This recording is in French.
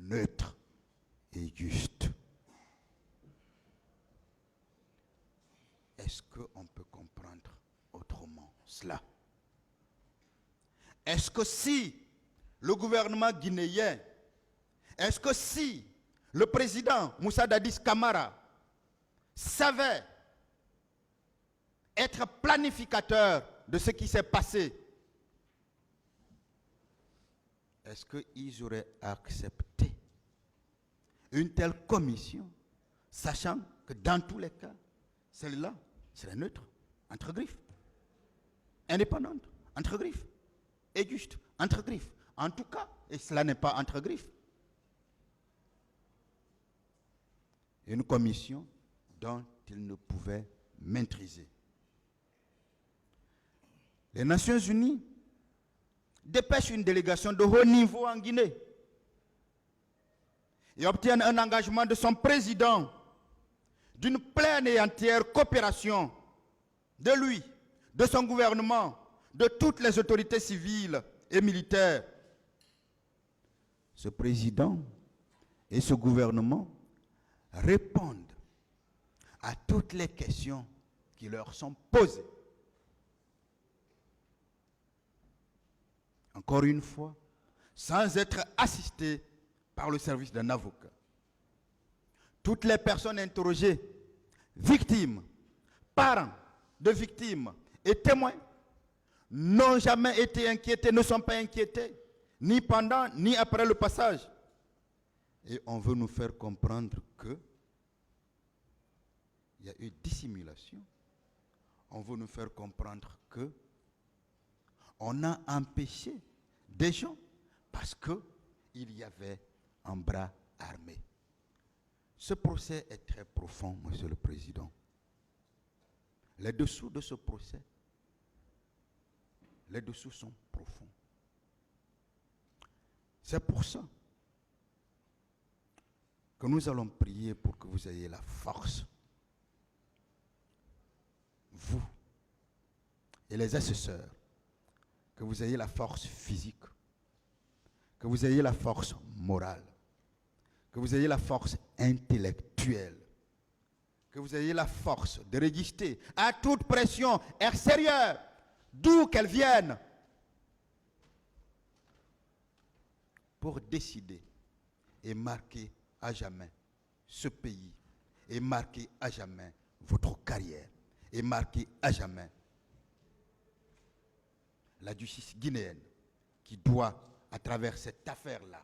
neutre et juste. Est-ce qu'on peut comprendre autrement cela? Est-ce que si le gouvernement guinéen, est-ce que si le président Moussa Dadis Camara savait être planificateur de ce qui s'est passé, est-ce qu'ils auraient accepté une telle commission, sachant que dans tous les cas, celle-là serait neutre, entre griffes, indépendante, entre griffes, et juste, entre griffes. En tout cas, et cela n'est pas entre griffes, une commission dont ils ne pouvaient maîtriser. Les Nations Unies dépêchent une délégation de haut niveau en Guinée et obtiennent un engagement de son président d'une pleine et entière coopération de lui, de son gouvernement, de toutes les autorités civiles et militaires. Ce président et ce gouvernement répondent à toutes les questions qui leur sont posées. Encore une fois, sans être assistés par le service d'un avocat. Toutes les personnes interrogées, victimes, parents de victimes et témoins, n'ont jamais été inquiétés, ne sont pas inquiétés, ni pendant, ni après le passage. Et on veut nous faire comprendre que il y a eu dissimulation. On veut nous faire comprendre que on a empêché des gens parce qu'il y avait un bras armé. Ce procès est très profond, Monsieur le Président. Les dessous de ce procès, les dessous sont profonds. C'est pour ça que nous allons prier pour que vous ayez la force, vous et les assesseurs, que vous ayez la force physique, que vous ayez la force morale, que vous ayez la force intellectuelle, que vous ayez la force de résister à toute pression extérieure, d'où qu'elle vienne, pour décider et marquer à jamais ce pays, et marquer à jamais votre carrière, et marquer à jamais la justice guinéenne qui doit, à travers cette affaire-là,